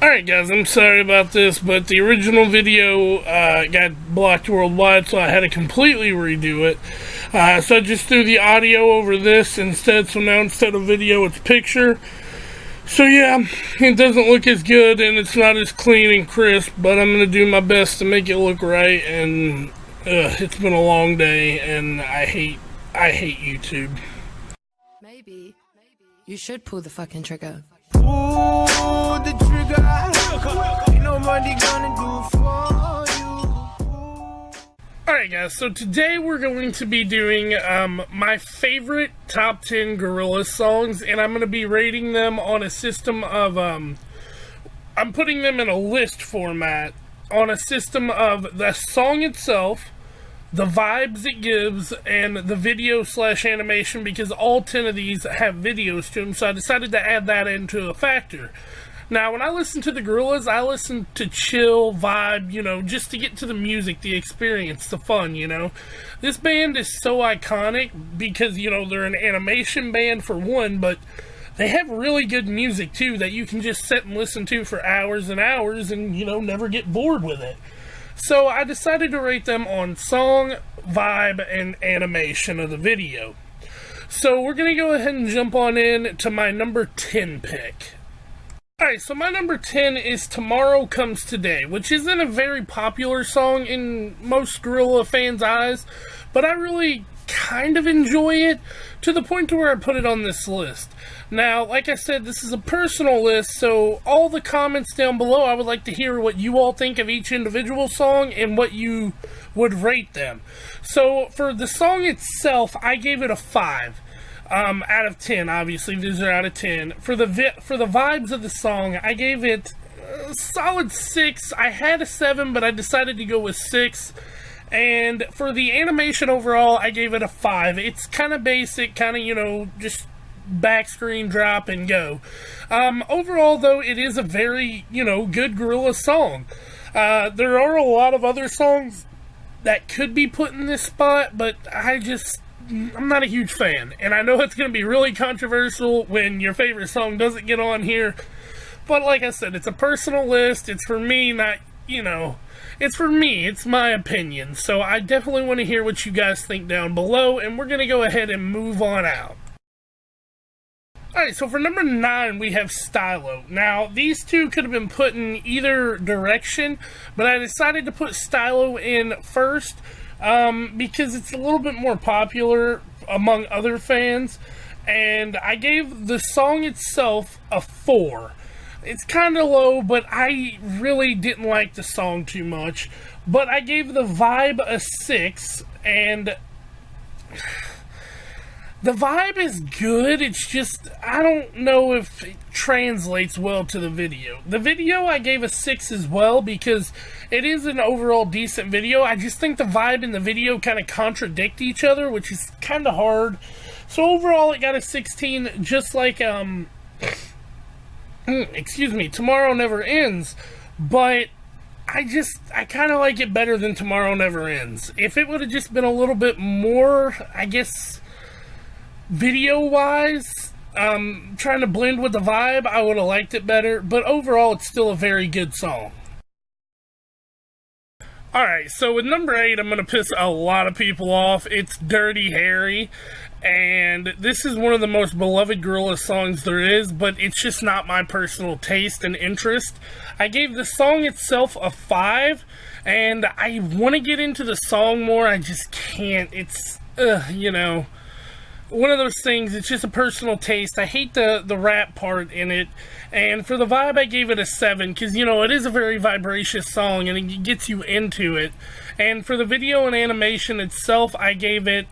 Alright guys, I'm sorry about this, but the original video got blocked worldwide, so I had to completely redo it. So I just threw the audio over this instead, so now instead of video, it's picture. So yeah, it doesn't look as good, and it's not as clean and crisp, but I'm going to do my best to make it look right, and it's been a long day, and I hate YouTube. Maybe you should pull the fucking trigger. Pull the trigger. Ain't nobody gonna do for you. Alright guys, so today we're going to be doing my favorite top 10 Gorillaz songs, and I'm going to be rating them on a system of, I'm putting them in a list format on a system of the song itself, the vibes it gives, and the video / animation, because all 10 of these have videos to them, so I decided to add that into a factor. Now, when I listen to the Gorillaz, I listen to chill, vibe, you know, just to get to the music, the experience, the fun, you know. This band is so iconic because, you know, they're an animation band for one, but they have really good music too that you can just sit and listen to for hours and hours and, you know, never get bored with it. So I decided to rate them on song, vibe, and animation of the video. So we're going to go ahead and jump on in to my number 10 pick. Alright, so my number 10 is Tomorrow Comes Today, which isn't a very popular song in most Gorillaz fans' eyes, but I really kind of enjoy it to the point to where I put it on this list. Now, like I said, this is a personal list, so all the comments down below, I would like to hear what you all think of each individual song and what you would rate them. So, for the song itself, I gave it a 5 out of 10. Obviously, these are out of 10. For the vibes of the song, I gave it a solid 6. I had a 7, but I decided to go with 6. And for the animation overall, I gave it a 5. It's kind of basic, kind of, you know, just back screen drop and go. Overall, though, it is a very, you know, good Gorillaz song. There are a lot of other songs that could be put in this spot, but I'm not a huge fan. And I know it's going to be really controversial when your favorite song doesn't get on here. But like I said, it's a personal list. It's for me, not, you know, it's for me. It's my opinion. So I definitely want to hear what you guys think down below. And we're going to go ahead and move on out. Alright, so for number 9, we have STYLO. Now, these two could have been put in either direction, but I decided to put STYLO in first because it's a little bit more popular among other fans, and I gave the song itself a 4. It's kind of low, but I really didn't like the song too much, but I gave the vibe a 6, and the vibe is good. It's just, I don't know if it translates well to the video. The video I gave a 6 as well because it is an overall decent video. I just think the vibe and the video kind of contradict each other, which is kind of hard. So overall it got a 16, just like, excuse me, Tomorrow Never Ends. But I kind of like it better than Tomorrow Never Ends. If it would have just been a little bit more, I guess, video-wise, trying to blend with the vibe, I would have liked it better, but overall, it's still a very good song. Alright, so with number 8, I'm going to piss a lot of people off. It's Dirty Harry, and this is one of the most beloved Gorillaz songs there is, but it's just not my personal taste and interest. I gave the song itself a 5, and I want to get into the song more, I just can't. It's, you know, one of those things. It's just a personal taste. I hate the rap part in it. And for the vibe, I gave it a 7 because, you know, it is a very vibracious song and it gets you into it. And for the video and animation itself, I gave it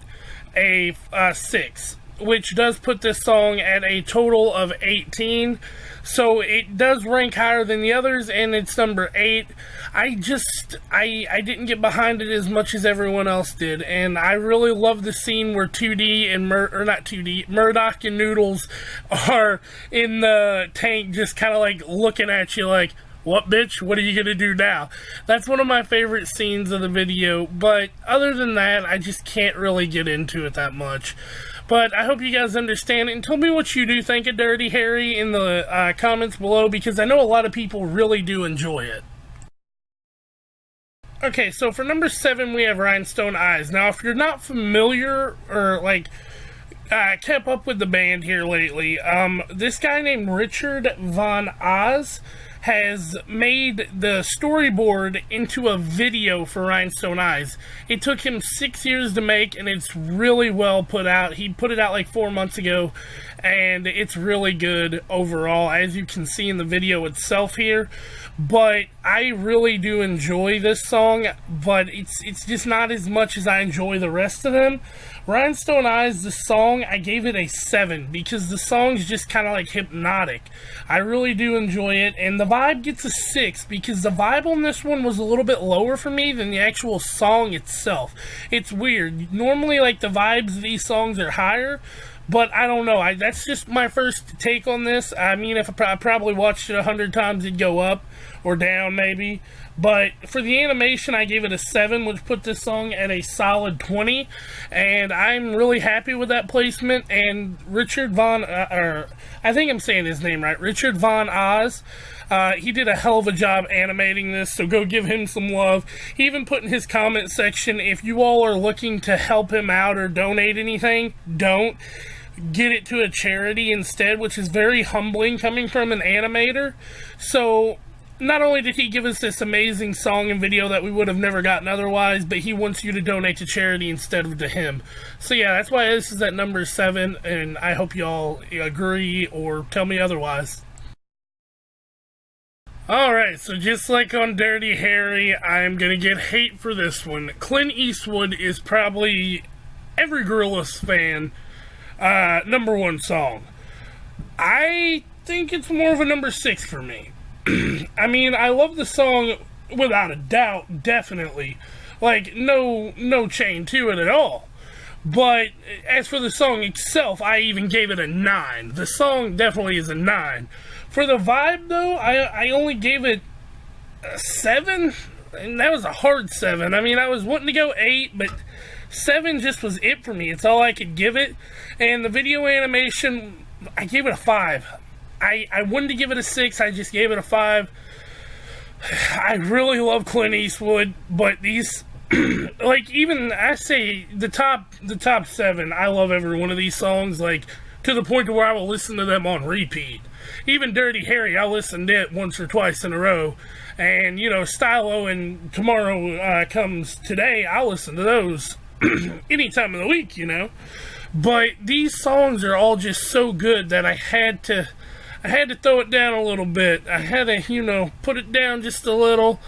a 6, which does put this song at a total of 18. So it does rank higher than the others, and it's number 8. I didn't get behind it as much as everyone else did, and I really love the scene where 2D and Murdoch and Noodles are in the tank just kind of like looking at you like, what bitch, what are you gonna do now? That's one of my favorite scenes of the video, but other than that, I just can't really get into it that much. But I hope you guys understand it, and tell me what you do think of Dirty Harry in the comments below, because I know a lot of people really do enjoy it. Okay, so for number 7, we have Rhinestone Eyes. Now, if you're not familiar or, like, kept up with the band here lately, this guy named Richard Von Oz has made the storyboard into a video for Rhinestone Eyes. It took him 6 years to make, and it's really well put out. He put it out like 4 months ago, and it's really good overall, as you can see in the video itself here. But I really do enjoy this song, but it's just not as much as I enjoy the rest of them. Rhinestone Eyes, the song, I gave it a 7 because the song's just kind of like hypnotic. I really do enjoy it, and the vibe gets a 6 because the vibe on this one was a little bit lower for me than the actual song itself. It's weird. Normally, like, the vibes of these songs are higher, but I don't know. That's just my first take on this. I mean, if I probably watched it 100 times, it'd go up or down maybe. But for the animation, I gave it a 7, which put this song at a solid 20. And I'm really happy with that placement. And Richard Von, I think I'm saying his name right, Richard Von Oz, he did a hell of a job animating this, so go give him some love. He even put in his comment section, if you all are looking to help him out or donate anything, don't. Get it to a charity instead, which is very humbling coming from an animator. So not only did he give us this amazing song and video that we would have never gotten otherwise, but he wants you to donate to charity instead of to him. So yeah, that's why this is at number 7, and I hope y'all agree or tell me otherwise. Alright, so just like on Dirty Harry, I'm gonna get hate for this one. Clint Eastwood is probably every Gorillaz fan number 1 song. I think it's more of a number 6 for me. I mean, I love the song without a doubt, definitely. Like, no chain to it at all. But as for the song itself, I even gave it a 9. The song definitely is a 9. For the vibe, though, I only gave it a 7, and that was a hard 7. I mean, I was wanting to go 8, but 7 just was it for me. It's all I could give it. And the video animation, I gave it a 5. I wanted to give it a 6, I just gave it a 5. I really love Clint Eastwood, but these, like, even, I say, the top 7, I love every one of these songs, like, to the point to where I will listen to them on repeat. Even Dirty Harry, I listened to it once or twice in a row. And, you know, STYLO and Tomorrow Comes Today, I'll listen to those any time of the week, you know. But these songs are all just so good that I had to throw it down a little bit. I had to, you know, put it down just a little.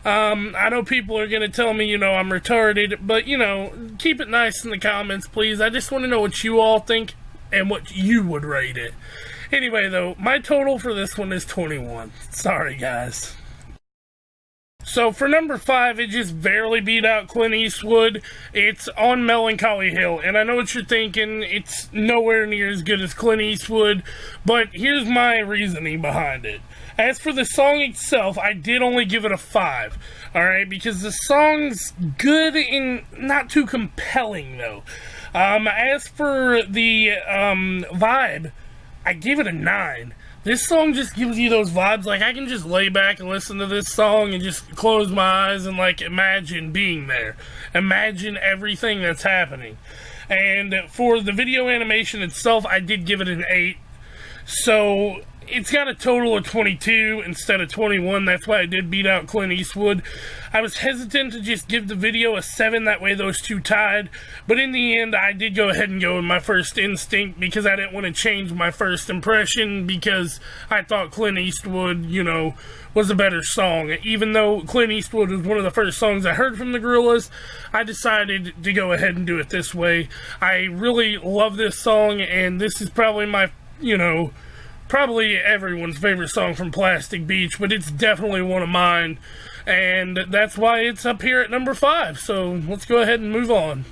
I know people are going to tell me, you know, I'm retarded, but, you know, keep it nice in the comments, please. I just want to know what you all think and what you would rate it. Anyway, though, my total for this one is 21. Sorry, guys. So for number 5, it just barely beat out Clint Eastwood. It's on Melancholy Hill, and I know what you're thinking. It's nowhere near as good as Clint Eastwood, but here's my reasoning behind it. As for the song itself, I did only give it a 5, alright, because the song's good and not too compelling, though. As for the vibe, I gave it a 9. This song just gives you those vibes, like, I can just lay back and listen to this song and just close my eyes and, like, imagine being there. Imagine everything that's happening. And for the video animation itself, I did give it an 8. So it's got a total of 22 instead of 21. That's why I did beat out Clint Eastwood. I was hesitant to just give the video a 7, that way those two tied. But in the end, I did go ahead and go with my first instinct because I didn't want to change my first impression because I thought Clint Eastwood, you know, was a better song. Even though Clint Eastwood was one of the first songs I heard from the Gorillaz, I decided to go ahead and do it this way. I really love this song, and this is probably my, you know, probably everyone's favorite song from Plastic Beach, but it's definitely one of mine, and that's why it's up here at number 5. So let's go ahead and move on.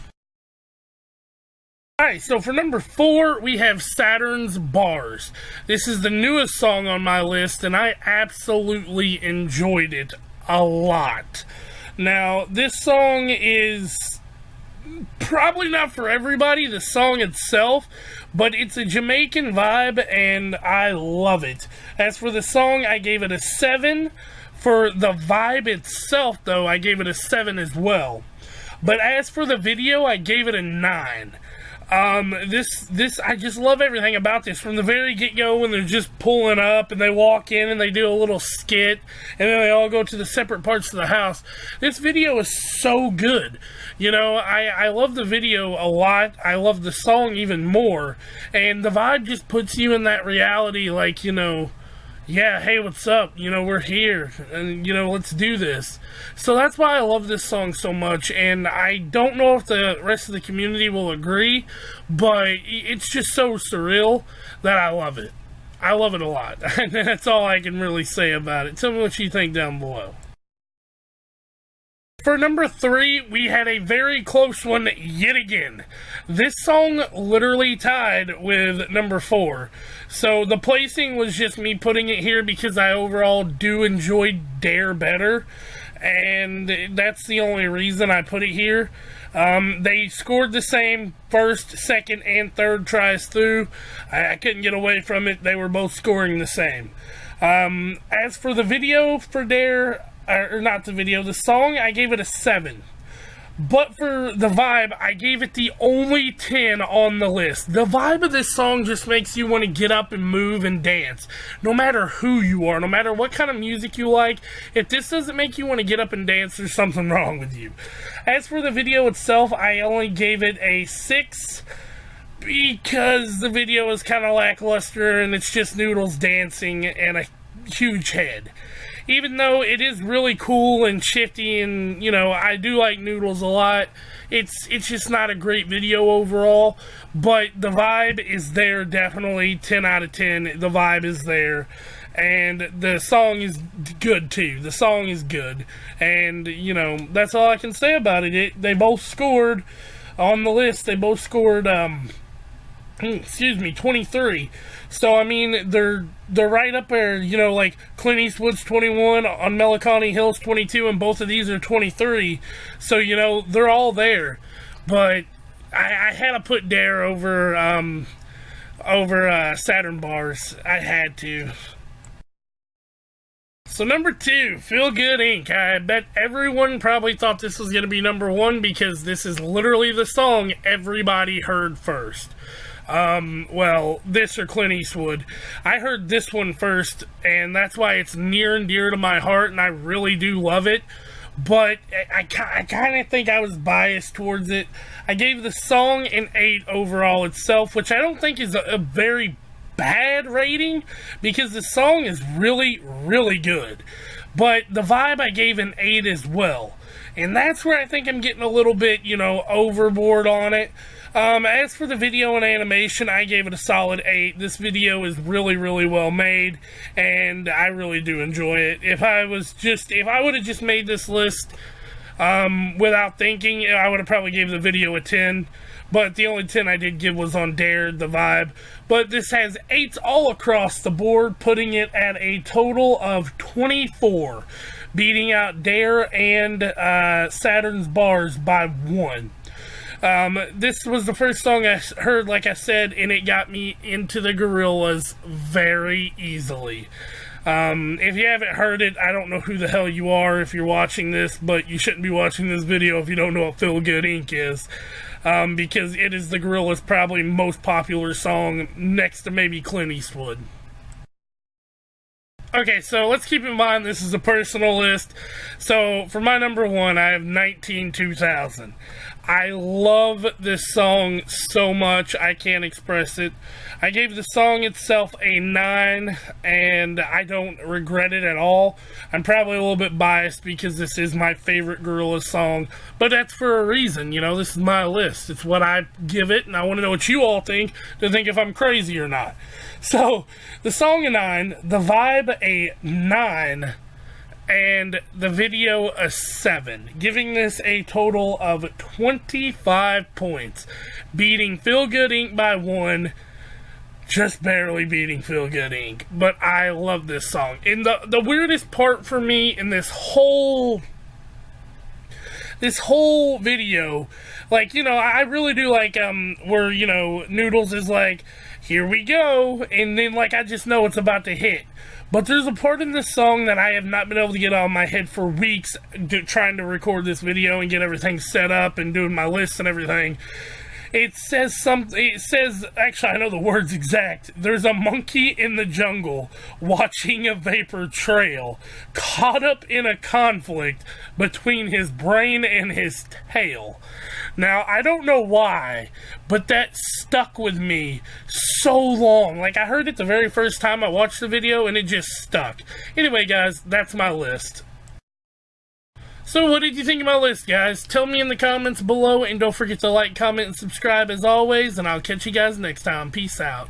Alright, so for number 4, we have Saturn Bars. This is the newest song on my list, and I absolutely enjoyed it a lot. Now, this song is probably not for everybody, the song itself, but it's a Jamaican vibe, and I love it. As for the song, I gave it a 7. For the vibe itself, though, I gave it a 7 as well. But as for the video, I gave it a 9. I just love everything about this. From the very get-go, when they're just pulling up and they walk in and they do a little skit and then they all go to the separate parts of the house. This video is so good. You know, I love the video a lot. I love the song even more. And the vibe just puts you in that reality, like, you know, yeah, hey, what's up? You know, we're here, and, you know, let's do this. So that's why I love this song so much, and I don't know if the rest of the community will agree, but it's just so surreal that I love it. I love it a lot, and that's all I can really say about it. Tell me what you think down below. For number 3, we had a very close one yet again. This song literally tied with number 4. So the placing was just me putting it here because I overall do enjoy Dare better. And that's the only reason I put it here. They scored the same first, second, and third tries through. I couldn't get away from it. They were both scoring the same. As for the video for Dare, or not the video, the song, I gave it a 7. But for the vibe, I gave it the only 10 on the list. The vibe of this song just makes you want to get up and move and dance. No matter who you are, no matter what kind of music you like, if this doesn't make you want to get up and dance, there's something wrong with you. As for the video itself, I only gave it a 6 because the video is kind of lackluster and it's just Noodles dancing and a huge head. Even though it is really cool and shifty and, you know, I do like Noodles a lot, it's just not a great video overall, but the vibe is there, definitely. 10 out of 10, the vibe is there, and the song is good too. The song is good, and, you know, that's all I can say about it. They both scored on the list. They both scored, 23. So, I mean, they're right up there, you know, like Clint Eastwood's 21, on Melancholy Hill's 22, and both of these are 23. So, you know, they're all there. But I had to put Dare over Saturn Bars. I had to. So number 2, Feel Good Inc. I bet everyone probably thought this was going to be number 1 because this is literally the song everybody heard first. Well, this or Clint Eastwood. I heard this one first, and that's why it's near and dear to my heart, and I really do love it. But I kind of think I was biased towards it. I gave the song an 8 overall itself, which I don't think is a very bad rating, because the song is really, really good. But the vibe, I gave an 8 as well. And that's where I think I'm getting a little bit, you know, overboard on it. As for the video and animation, I gave it a solid 8. This video is really, really well made, and I really do enjoy it. If I would have just made this list without thinking, I would have probably gave the video a 10. But the only 10 I did give was on Dare, the vibe. But this has 8s all across the board, putting it at a total of 24, beating out Dare and Saturn Bars by 1. This was the first song I heard, like I said, and it got me into the Gorillaz very easily. If you haven't heard it, I don't know who the hell you are if you're watching this, but you shouldn't be watching this video if you don't know what Feel Good Inc. is. Because it is the Gorillaz' probably most popular song, next to maybe Clint Eastwood. Okay, so let's keep in mind this is a personal list. So, for my number 1, I have 19-2000. I love this song so much, I can't express it. I gave the song itself a 9, and I don't regret it at all. I'm probably a little bit biased because this is my favorite Gorillaz song, but that's for a reason, you know, this is my list. It's what I give it, and I want to know what you all think, to think if I'm crazy or not. So, the song a 9, the vibe a 9, and the video a 7, giving this a total of 25 points, beating Feel Good Inc. by 1, just barely beating Feel Good Inc. But I love this song. And the weirdest part for me in this whole this whole video, like, you know, I really do like, where, you know, Noodles is like, here we go, and then, like, I just know it's about to hit. But there's a part in this song that I have not been able to get out of my head for weeks, trying to record this video and get everything set up and doing my lists and everything. It says something, it says, actually I know the words exact. There's a monkey in the jungle watching a vapor trail, caught up in a conflict between his brain and his tail. Now, I don't know why, but that stuck with me so long. Like, I heard it the very first time I watched the video, and it just stuck. Anyway, guys, that's my list. So what did you think of my list, guys? Tell me in the comments below, and don't forget to like, comment, and subscribe as always, and I'll catch you guys next time. Peace out.